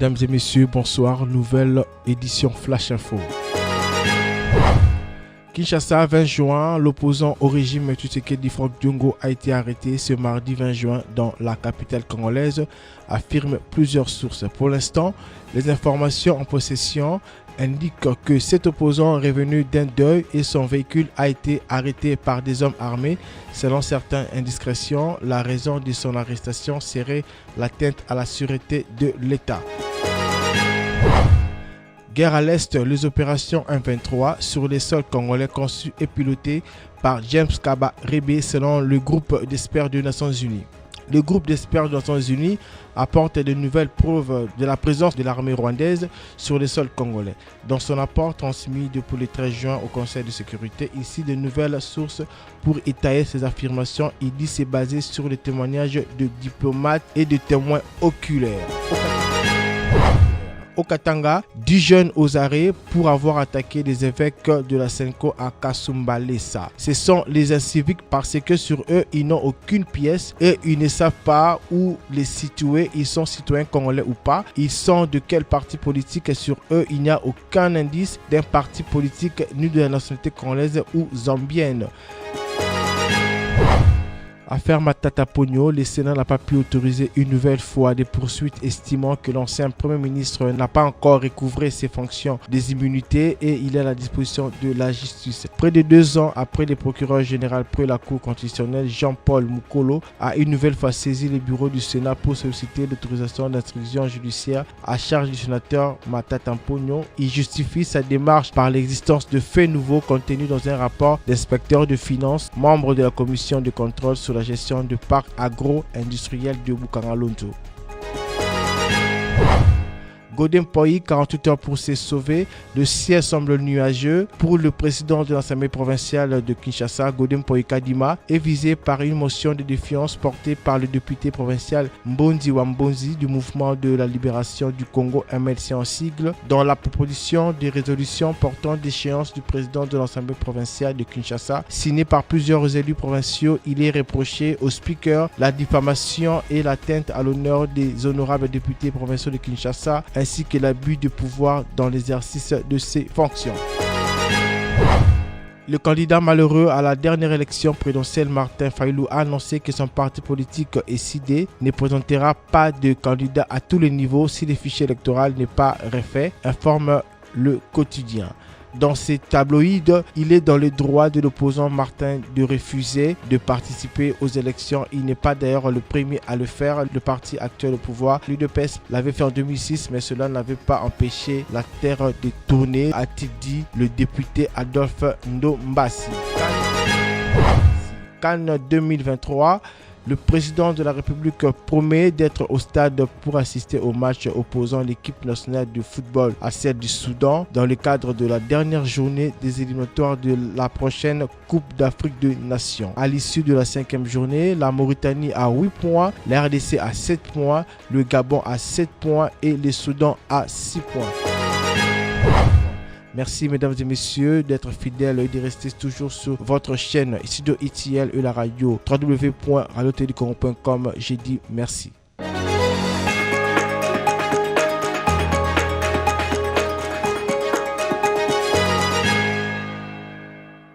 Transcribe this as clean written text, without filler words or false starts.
Mesdames et messieurs, bonsoir. Nouvelle édition Flash Info. Kinshasa, 20 juin, l'opposant au régime Tshisekedi Fakonde a été arrêté ce mardi 20 juin dans la capitale congolaise, affirment plusieurs sources. Pour l'instant, les informations en possession indiquent que cet opposant est revenu d'un deuil et son véhicule a été arrêté par des hommes armés. Selon certaines indiscrétions, la raison de son arrestation serait l'atteinte à la sûreté de l'État. Guerre à l'Est, les opérations M23 sur les sols congolais conçues et pilotées par James Kabarebe selon le groupe d'experts des Nations Unies. Le groupe d'experts des Nations Unies apporte de nouvelles preuves de la présence de l'armée rwandaise sur les sols congolais. Dans son rapport transmis depuis le 13 juin au Conseil de sécurité, ici de nouvelles sources pour étayer ces affirmations. Il dit c'est basé sur les témoignages de diplomates et de témoins oculaires. Au Katanga, 10 jeunes aux arrêts pour avoir attaqué les évêques de la Senko à Kasumbalesa. Ce sont les inciviques parce que sur eux, ils n'ont aucune pièce et ils ne savent pas où les situer. Ils sont citoyens congolais ou pas. Ils sont de quel parti politique et sur eux, il n'y a aucun indice d'un parti politique ni de la nationalité congolaise ou zambienne. Affaire Matata Ponyo, le Sénat n'a pas pu autoriser une nouvelle fois des poursuites estimant que l'ancien Premier ministre n'a pas encore recouvré ses fonctions des immunités et il est à la disposition de la justice. Près de 2 ans après, le procureur général près la Cour constitutionnelle Jean-Paul Mukolo a une nouvelle fois saisi le bureau du Sénat pour solliciter l'autorisation d'instruction judiciaire à charge du sénateur Matata Ponyo. Il justifie sa démarche par l'existence de faits nouveaux contenus dans un rapport d'inspecteur de finances, membre de la commission de contrôle sur la gestion du parc agro-industriel de Bukangalonto. Godem Poyi, 48 heures pour se sauver. Le ciel semble nuageux. Pour le président de l'Assemblée provinciale de Kinshasa, Godem Poyi Kadima, est visé par une motion de défiance portée par le député provincial Mbonzi Wambonzi du mouvement de la libération du Congo, MLC en sigle. Dans la proposition de résolution portant d'échéance du président de l'Assemblée provinciale de Kinshasa, signée par plusieurs élus provinciaux, il est reproché au speaker la diffamation et l'atteinte à l'honneur des honorables députés provinciaux de Kinshasa, ainsi que l'abus de pouvoir dans l'exercice de ses fonctions. Le candidat malheureux à la dernière élection présidentielle, Martin Fayulu, a annoncé que son parti politique SID ne présentera pas de candidat à tous les niveaux si le fichier électoral n'est pas refait, informe le quotidien. Dans ces tabloïds, il est dans le droit de l'opposant Martin de refuser de participer aux élections. Il n'est pas d'ailleurs le premier à le faire. Le parti actuel au pouvoir, l'UDPS, l'avait fait en 2006, mais cela n'avait pas empêché la terre de tourner, a-t-il dit le député Adolphe Ndombasi. Cannes 2023. Le président de la République promet d'être au stade pour assister au match opposant l'équipe nationale de football à celle du Soudan dans le cadre de la dernière journée des éliminatoires de la prochaine Coupe d'Afrique des Nations. À l'issue de la 5e journée, la Mauritanie a 8 points, la RDC a 7 points, le Gabon a 7 points et le Soudan a 6 points. Merci mesdames et messieurs d'être fidèles et de rester toujours sur votre chaîne Studio ITL et la radio www.radiotélécom.com. J'ai dit merci.